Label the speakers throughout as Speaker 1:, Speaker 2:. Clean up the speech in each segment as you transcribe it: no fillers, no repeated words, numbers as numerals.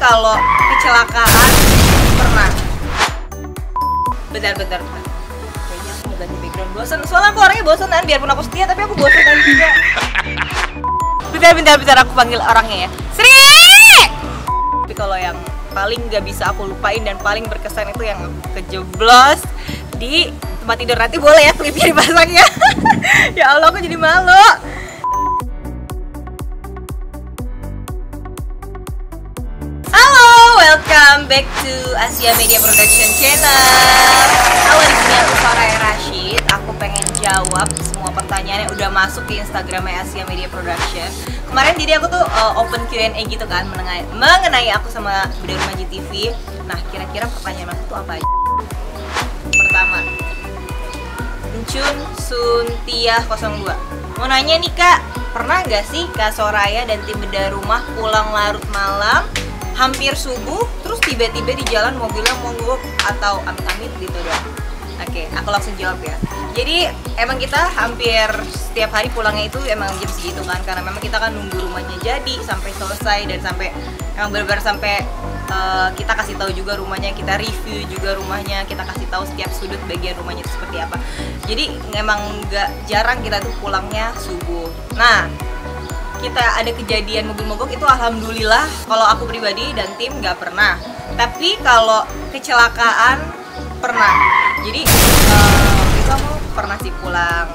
Speaker 1: kalau kecelakaan pernah. Bentar. Kayaknya aku mau ganti background, bosan. Soalnya aku orangnya bosanan, biarpun aku setia tapi aku bosanan juga. Bentar, aku panggil orangnya ya. Sri! Tapi kalau yang paling gak bisa aku lupain dan paling berkesan itu yang aku kejeblos di tempat tidur. Nanti boleh ya klipnya dipasang ya. Ya Allah, aku jadi malu. Welcome back to Asia Media Production Channel. Halo, di sini aku Soraya Rashid. Aku pengen jawab semua pertanyaan yang udah masuk ke Instagramnya Asia Media Production. Kemarin jadi aku tuh open Q&A gitu kan mengenai aku sama Bedah Rumah GTV. Nah, kira-kira pertanyaan masuk tuh apa aja? Pertama, Encun Suntiah 02 mau nanya nih Kak, pernah nggak sih Kak Soraya dan tim Bedah Rumah pulang larut malam hampir subuh, terus tiba-tiba di jalan mobilnya mogok atau amit-amit gitu dong? Oke, aku langsung jawab ya. Jadi emang kita hampir setiap hari pulangnya itu emang jam segitu kan, karena memang kita kan nunggu rumahnya jadi sampai selesai dan sampai emang benar-benar sampai kita kasih tahu juga rumahnya, kita review juga rumahnya, kita kasih tahu setiap sudut bagian rumahnya itu seperti apa. Jadi emang nggak jarang kita tuh pulangnya subuh. Nah, kita ada kejadian mobil mogok itu alhamdulillah kalau aku pribadi dan tim nggak pernah. Tapi kalau kecelakaan pernah. Jadi itu aku pernah sih pulang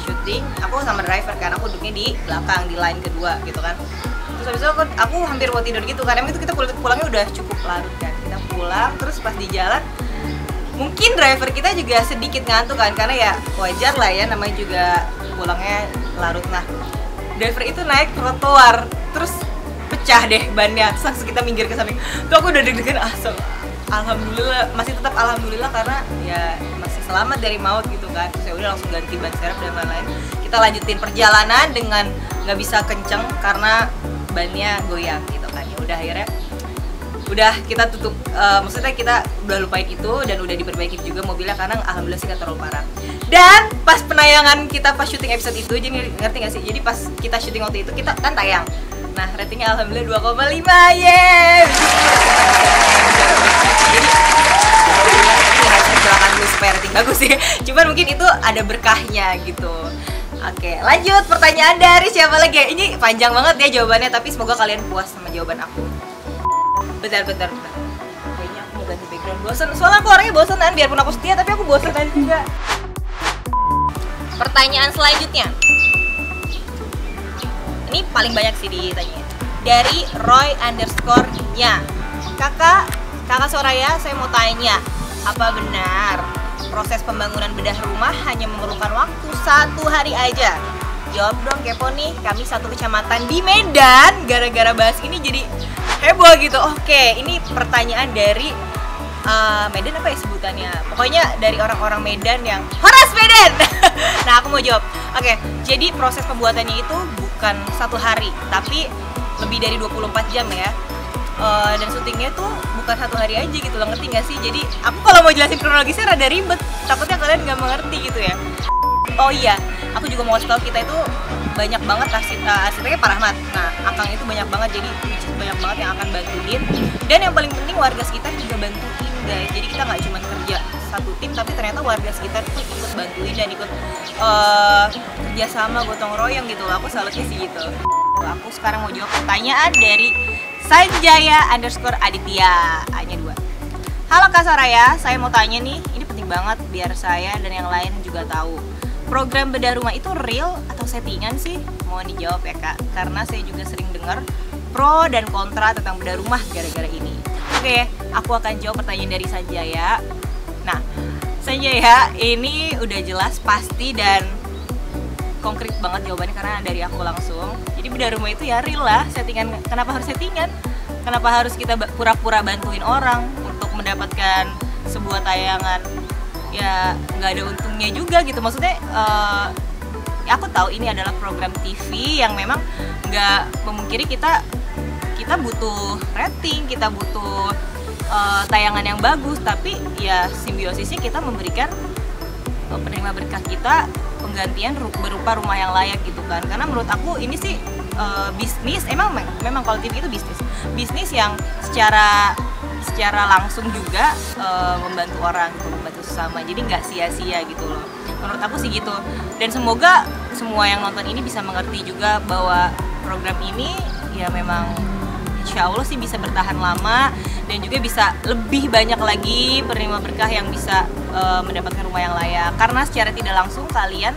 Speaker 1: syuting. Aku sama driver kan, aku duduknya di belakang di line kedua gitu kan. Terus habis itu aku hampir mau tidur gitu kan. Emang itu kita pulangnya udah cukup larut kan. Kita pulang terus pas di jalan mungkin driver kita juga sedikit ngantuk kan, karena ya wajar lah ya, namanya juga pulangnya larut. Nah, driver itu naik trotoar, terus pecah deh bannya, terus langsung kita minggir ke samping. Tuh aku udah deg-degan, alhamdulillah, masih tetap alhamdulillah karena ya masih selamat dari maut gitu kan. Terus ya udah langsung ganti ban serep dan lain-lain. Kita lanjutin perjalanan dengan nggak bisa kenceng karena bannya goyang gitu kan. Ya udah akhirnya udah kita tutup, maksudnya kita udah lupain itu dan udah diperbaiki juga mobilnya karena alhamdulillah sih gak terlalu parah. Dan pas penayangan kita pas syuting episode itu, jadi ngerti gak sih? Jadi pas kita syuting waktu itu kita kan tayang. Nah, ratingnya alhamdulillah 2,5, yeay! Jadi silakan dulu supaya rating bagus sih. Cuman mungkin itu ada berkahnya gitu. Oke, lanjut pertanyaan dari siapa lagi? Ini panjang banget ya jawabannya, tapi semoga kalian puas sama jawaban aku. Bentar. Kayaknya aku mau ganti background, bosan. Soalnya aku orangnya bosanan, biarpun aku setia tapi aku bosanan juga. Pertanyaan selanjutnya. Ini paling banyak sih ditanya. Dari Roy_nya. Kakak Soraya, saya mau tanya, apa benar proses pembangunan bedah rumah hanya memerlukan waktu 1 hari aja? Jawab dong, kepo nih, kami satu kecamatan di Medan. Gara-gara bahas ini jadi heboh gitu. Oke, ini pertanyaan dari Medan apa ya sebutannya? Pokoknya dari orang-orang Medan yang Horas Medan. Nah, aku mau jawab. Oke, jadi proses pembuatannya itu bukan 1 hari, tapi lebih dari 24 jam ya. Dan syutingnya tuh bukan 1 hari aja gitu loh, ngerti gak sih? Jadi aku kalau mau jelasin kronologisnya rada ribet, takutnya kalian gak mengerti gitu ya. Oh iya, aku juga mau kasih tau, kita itu banyak banget arsiteknya Pak Rahmat. Nah, Akang itu banyak banget, jadi banyak banget yang akan bantuin. Dan yang paling penting warga sekitar juga bantuin guys. Jadi kita nggak cuma kerja satu tim, tapi ternyata warga sekitar tuh ikut bantuin dan ikut kerja sama gotong royong gitu. Aku salutnya sih gitu. Aku sekarang mau jawab pertanyaan dari Sanjaya_Aditya A-nya 2. Halo Kak Soraya, saya mau tanya nih, ini penting banget biar saya dan yang lain juga tahu. Program bedah rumah itu real atau settingan sih? Mohon dijawab ya Kak, karena saya juga sering dengar pro dan kontra tentang bedah rumah gara-gara ini. Oke, aku akan jawab pertanyaan dari Sanjaya. Nah, Sanjaya, ini udah jelas, pasti, dan konkret banget jawabannya karena dari aku langsung. Jadi bedah rumah itu ya real lah, settingan. Kenapa harus settingan? Kenapa harus kita pura-pura bantuin orang untuk mendapatkan sebuah tayangan? Ya nggak ada untungnya juga gitu, maksudnya ya aku tahu ini adalah program TV yang memang nggak memungkiri kita butuh rating, kita butuh tayangan yang bagus, tapi ya simbiosisnya kita memberikan penerima berkah kita penggantian berupa rumah yang layak gitu kan. Karena menurut aku ini sih bisnis, memang kalau TV itu bisnis yang secara langsung juga membantu orang gitu, membantu sesama, jadi nggak sia-sia gitu loh, menurut aku sih gitu. Dan semoga semua yang nonton ini bisa mengerti juga bahwa program ini ya memang insya Allah sih bisa bertahan lama, dan juga bisa lebih banyak lagi penerima berkah yang bisa mendapatkan rumah yang layak. Karena secara tidak langsung kalian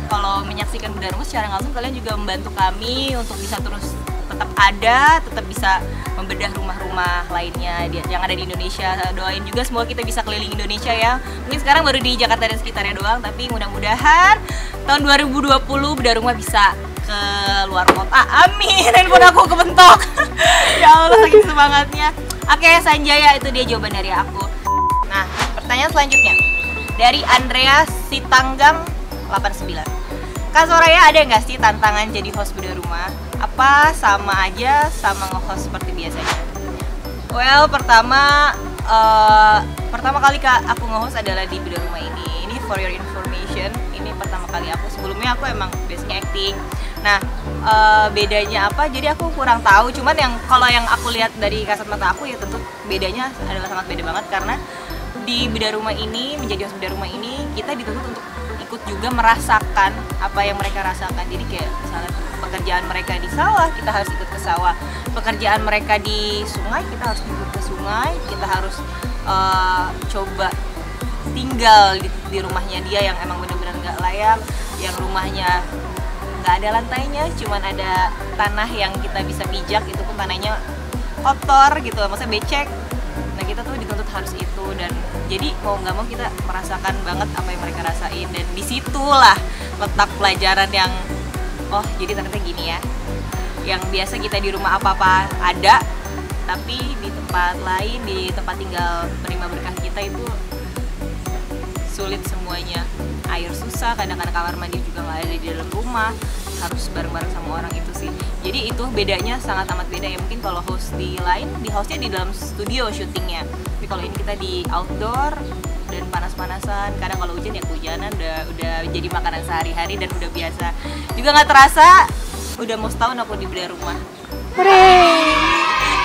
Speaker 1: kalau menyaksikan Bedah Rumah secara langsung, kalian juga membantu kami untuk bisa terus tetap ada, tetap bisa membedah rumah-rumah lainnya yang ada di Indonesia. Doain juga semoga kita bisa keliling Indonesia ya. Mungkin sekarang baru di Jakarta dan sekitarnya doang, tapi mudah-mudahan tahun 2020 Bedah Rumah bisa ke luar kota. Amin. Handphone aku kebentok. Ya Allah, saking semangatnya. Oke, Sanjaya, itu dia jawaban dari aku. Nah, pertanyaan selanjutnya dari Andrea Sitanggang 89. Kak Soraya, ada nggak sih tantangan jadi host Bedah Rumah? Apa sama aja sama nge-host seperti biasanya? Well, pertama kali Kak aku nge-host adalah di Bedah Rumah ini. Ini for your information, ini pertama kali aku. Sebelumnya aku emang biasanya acting. Nah, bedanya apa? Jadi aku kurang tahu. Cuman kalau yang aku lihat dari kasat mata aku ya tentu bedanya adalah sangat beda banget, karena di Bedah Rumah ini, menjadi host Bedah Rumah ini, kita dituntut untuk ikut juga merasakan apa yang mereka rasakan. Jadi kayak misalnya pekerjaan mereka di sawah, kita harus ikut ke sawah. Pekerjaan mereka di sungai, kita harus ikut ke sungai. Kita harus coba tinggal di rumahnya dia yang emang benar-benar nggak layak, yang rumahnya nggak ada lantainya, cuman ada tanah yang kita bisa pijak, itu pun tanahnya kotor gitu, maksudnya becek. Nah, kita tuh dituntut harus itu, dan jadi mau nggak mau kita merasakan banget apa yang mereka rasain, dan disitulah letak pelajaran yang oh jadi ternyata gini ya, yang biasa kita di rumah apa-apa ada, tapi di tempat lain, di tempat tinggal penerima berkah kita itu sulit semuanya. Air susah, kadang-kadang kamar mandi juga nggak ada di dalam rumah, harus bareng-bareng sama orang itu sih. Jadi itu bedanya sangat amat beda ya. Mungkin kalau host di lain, di hostnya di dalam studio syutingnya, tapi kalau ini kita di outdoor dan panas-panasan. Kadang kalau hujan ya kehujanan, udah jadi makanan sehari-hari dan udah biasa. Juga nggak terasa udah mau setahun aku di Bedah Rumah. Hooray!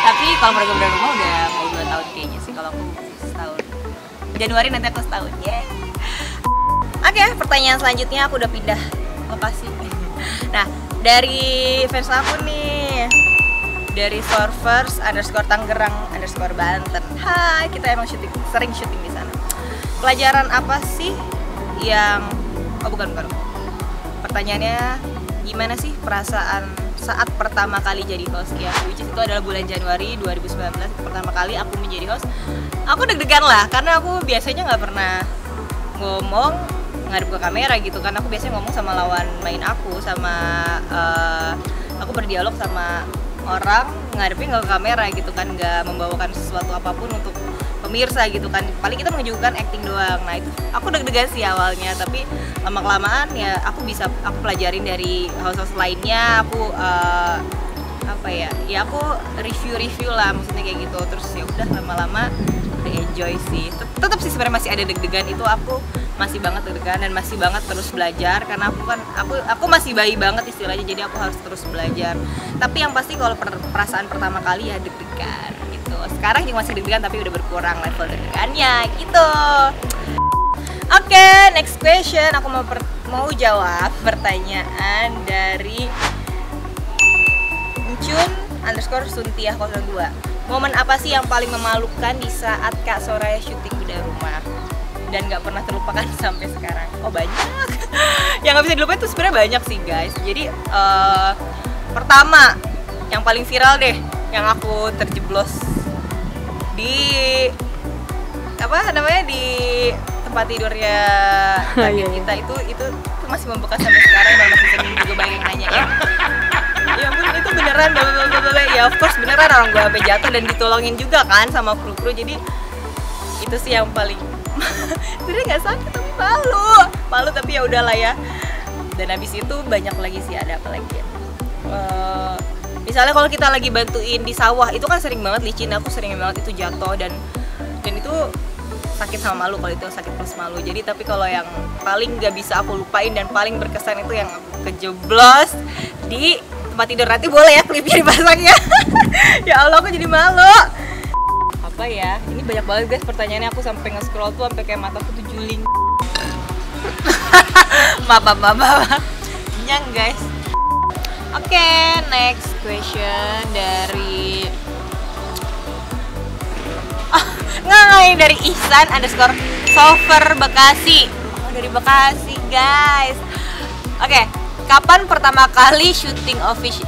Speaker 1: Tapi kalau mereka Bedah Rumah udah mau 2 tahun kayaknya sih, kalau aku setahun. Januari nanti aku setahun. Yeay. Oke, pertanyaan selanjutnya aku udah pindah lokasi. Nah, dari fans aku nih, dari _Tangerang_Banten. Hai, kita emang sering syuting di sana. Pelajaran apa sih yang bukan. Pertanyaannya, gimana sih perasaan saat pertama kali jadi host ya? Which is itu adalah bulan Januari 2019, pertama kali aku menjadi host. Aku deg-degan lah, karena aku biasanya nggak pernah ngomong ngadep ke kamera gitu kan. Aku biasanya ngomong sama lawan main aku, aku berdialog sama orang ngadepin nggak ke kamera gitu kan, nggak membawakan sesuatu apapun untuk pemirsa gitu kan, paling kita menunjukkan acting doang. Nah itu aku deg-degan sih awalnya, tapi lama-kelamaan ya aku pelajarin dari host-host lainnya. Aku aku review lah, maksudnya kayak gitu. Terus ya udah lama-lama udah enjoy sih. Tetap sih sebenarnya masih ada deg-degan, itu aku masih banget deg-degan dan masih banget terus belajar, karena aku masih bayi banget istilahnya, jadi aku harus terus belajar. Tapi yang pasti kalau perasaan pertama kali ya deg-degan gitu. Sekarang juga masih deg-degan tapi udah berkurang level deg-degannya gitu. Oke, next question. Aku mau jawab pertanyaan dari Ncun_Suntiah02. Momen apa sih yang paling memalukan di saat Kak Soraya syuting Bedah Rumah dan nggak pernah terlupakan sampai sekarang? Oh banyak. Yang nggak bisa dilupain tuh sebenarnya banyak sih guys. Jadi pertama yang paling viral deh, yang aku terjeblos di di tempat tidurnya kita itu masih membekas sampai sekarang, dan masih sering juga banyak yang nanya ya. Ya ampun, itu beneran ya, of course beneran, orang gue sampai jatuh dan ditolongin juga kan sama kru-kru. Jadi itu sih yang paling sebenarnya nggak sakit tapi malu tapi ya udahlah ya. Dan habis itu banyak lagi sih, ada apa lagi ya, misalnya kalau kita lagi bantuin di sawah itu kan sering banget licin, aku sering banget itu jatuh dan itu sakit sama malu. Kalau itu sakit plus malu. Jadi tapi kalau yang paling nggak bisa aku lupain dan paling berkesan itu yang aku kejeblos di tempat tidur. Nanti boleh ya klipnya dipasang ya. Ya Allah, aku jadi malu. Apa ya? Ini banyak banget guys pertanyaannya, aku sampai nge-scroll tuh sampai kayak mataku tuh juling. Maaf. Kenyang guys. Oke, next question dari nggak dari Ihsan _ Sofer Bekasi. Oh, dari Bekasi guys. Oke, kapan pertama kali syuting official?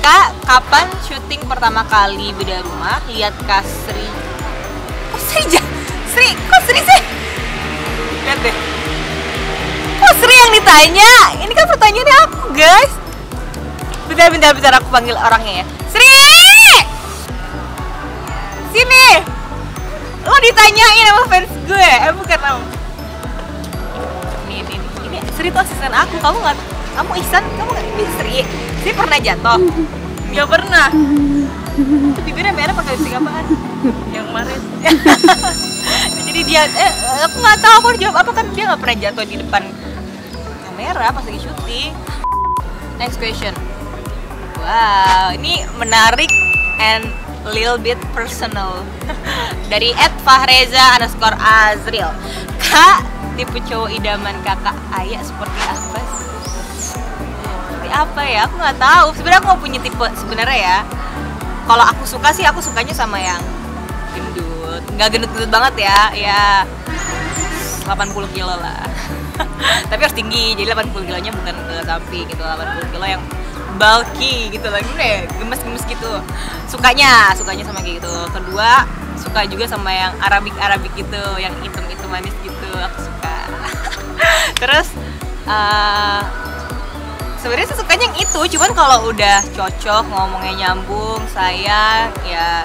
Speaker 1: Kak, kapan syuting pertama kali beda rumah? Lihat Kasri. Kok Sri sih? Lihat deh. Kok Sri yang ditanya? Ini kan pertanyaannya aku guys. Bentar aku panggil orangnya ya. Sri! Sini! Lo ditanyain sama fans gue, bukan kamu. Ini Sri tuh asisten aku, kamu Ihsan, kamu nggak ini Sri pernah jatuh? Nggak pernah. Bibirnya merah pakai lipstick apaan? Yang kemarin. Jadi dia, aku nggak tahu aku harus jawab apa, kan dia nggak pernah jatuh di depan kamera pas lagi syuting. Next question. Wow, ini menarik and little bit personal. Dari @fahreza_azril. Kak, tipe cowok idaman kakak Aya seperti apa sih? Seperti apa ya? Aku nggak tahu. Sebenarnya aku nggak punya tipe sebenarnya ya. Kalau aku suka sih, aku sukanya sama yang gendut. Nggak gendut-gendut banget ya. Ya 80 kilo lah. Tapi harus tinggi. Jadi 80 kilonya bukan ke samping gitu. 80 kilo yang bulky gitu lah, gemes-gemes gitu. Sukanya sama kayak gitu. Kedua, suka juga sama yang Arabik gitu, yang hitam manis gitu. Aku suka. Terus sebenarnya sih sukanya yang itu, cuman kalau udah cocok, ngomongnya nyambung, sayang, ya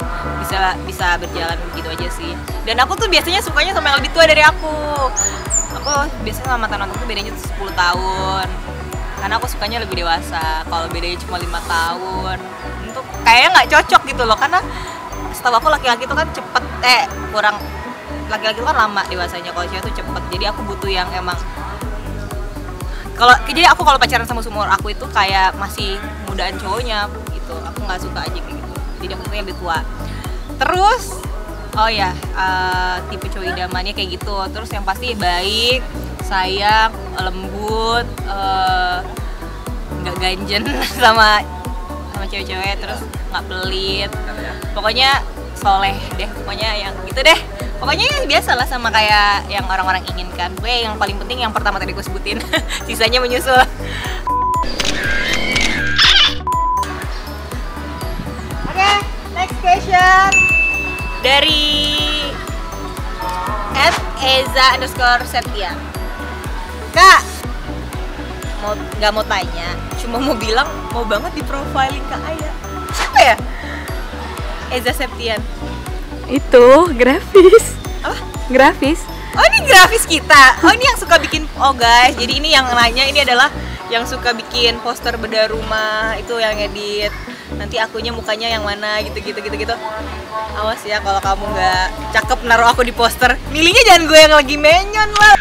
Speaker 1: bisa berjalan begitu aja sih. Dan aku tuh biasanya sukanya sama yang lebih tua dari aku. Aku biasanya sama mantan tuh bedanya 10 tahun. Karena aku sukanya lebih dewasa. Kalau bedanya cuma 5 tahun, untuk kayaknya nggak cocok gitu loh. Karena setahu aku laki-laki itu kan cepet, kurang, laki-laki itu kan lama dewasanya. Kalau cewek tuh cepet. Jadi aku butuh yang emang, jadi aku kalau pacaran sama seumur aku itu kayak masih mudaan cowoknya gitu. Aku nggak suka aja kayak gitu. Jadi aku sukanya lebih tua. Terus, oh ya, tipe cowok idamannya kayak gitu. Terus yang pasti baik, sayang, lembut, nggak ganjen sama cewek-cewek, terus nggak pelit, pokoknya soleh deh, pokoknya yang gitu deh, pokoknya yang biasa lah sama kayak yang orang-orang inginkan. Gue yang paling penting yang pertama tadi gue sebutin, sisanya menyusul. Oke, next question dari @eza_septia. Kak, nggak mau tanya, cuma mau bilang mau banget di profiling Kak Aya. Siapa ya? Eza Septian.
Speaker 2: Itu grafis.
Speaker 1: Apa?
Speaker 2: Grafis.
Speaker 1: Oh, ini grafis kita. Oh, ini yang suka bikin. Oh guys, jadi ini yang nanya ini adalah yang suka bikin poster beda rumah, itu yang edit. Nanti akunya mukanya yang mana gitu. Awas ya kalau kamu nggak cakep naruh aku di poster. Milihnya jangan gue yang lagi menyon lah.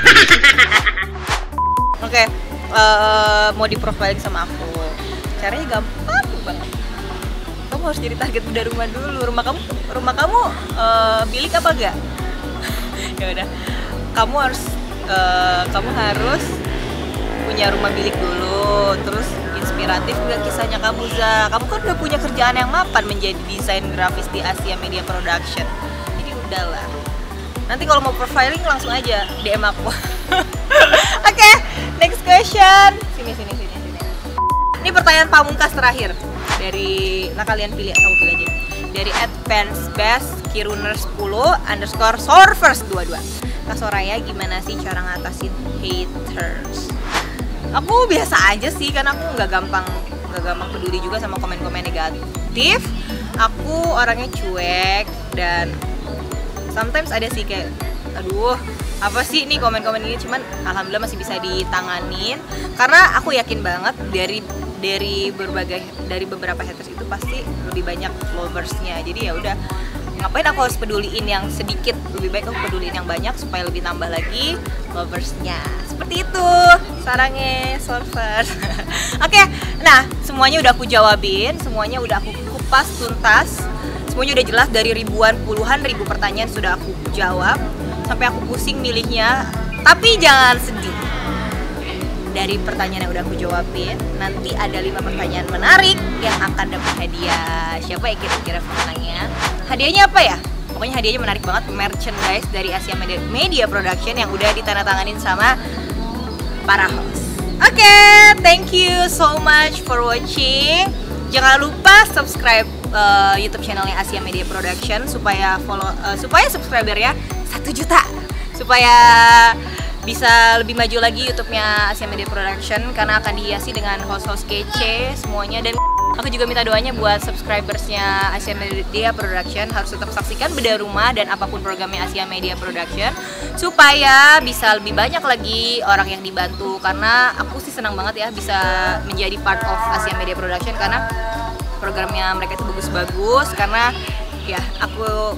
Speaker 1: Oke, mau di profiling sama aku. Caranya gampang banget. Kamu harus jadi target beda rumah dulu. Rumah kamu bilik apa enggak? Ya udah. Kamu harus punya rumah bilik dulu. Terus inspiratif nggak kisahnya kamu, Za? Kamu kan udah punya kerjaan yang mapan menjadi desain grafis di Asia Media Production. Jadi udahlah. Nanti kalau mau profiling langsung aja DM aku. Oke, next question. Sini. Ini pertanyaan pamungkas terakhir dari, nah kalian pilih, kamu pilih aja. Dari @fansbest_kiruners10_sorvers22. Kak Soraya, gimana sih cara ngatasin haters? Aku biasa aja sih, karena aku nggak gampang peduli juga sama komen-komen negatif. Aku orangnya cuek dan sometimes ada sih kayak, aduh apa sih ini komen-komen ini, cuman alhamdulillah masih bisa ditanganin karena aku yakin banget dari beberapa haters itu pasti lebih banyak loversnya. Jadi ya udah, ngapain aku harus peduliin yang sedikit, lebih baik aku peduliin yang banyak supaya lebih tambah lagi loversnya. Seperti itu sarangnya solvers. Oke, nah semuanya udah aku jawabin, semuanya udah aku kupas tuntas, semuanya udah jelas dari puluhan ribu pertanyaan sudah aku jawab sampai aku pusing milihnya. Tapi jangan sedih, dari pertanyaan yang udah aku jawabin nanti ada 5 pertanyaan menarik yang akan dapat hadiah. Siapa ya kira-kira pemenangnya? Hadiahnya apa ya? Pokoknya hadiahnya menarik banget, merchandise dari Asia Media Production yang udah ditandatanganin sama para host. Oke, thank you so much for watching. Jangan lupa subscribe YouTube channelnya Asia Media Production supaya supaya subscribernya 1 juta, supaya bisa lebih maju lagi YouTube-nya Asia Media Production karena akan dihiasi dengan host-host kece semuanya. Dan aku juga minta doanya buat subscribersnya Asia Media Production harus tetap saksikan Bedah Rumah dan apapun programnya Asia Media Production supaya bisa lebih banyak lagi orang yang dibantu. Karena aku sih senang banget ya bisa menjadi part of Asia Media Production karena programnya mereka itu bagus-bagus. Karena ya aku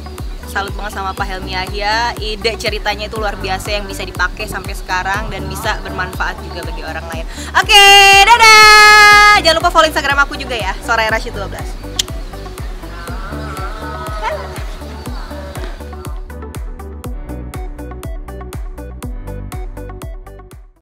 Speaker 1: salut banget sama Pak Helmi Yahya, ide ceritanya itu luar biasa yang bisa dipakai sampai sekarang dan bisa bermanfaat juga bagi orang lain. Oke, dadah! Jangan lupa follow Instagram aku juga ya, Soraya Rashid 12.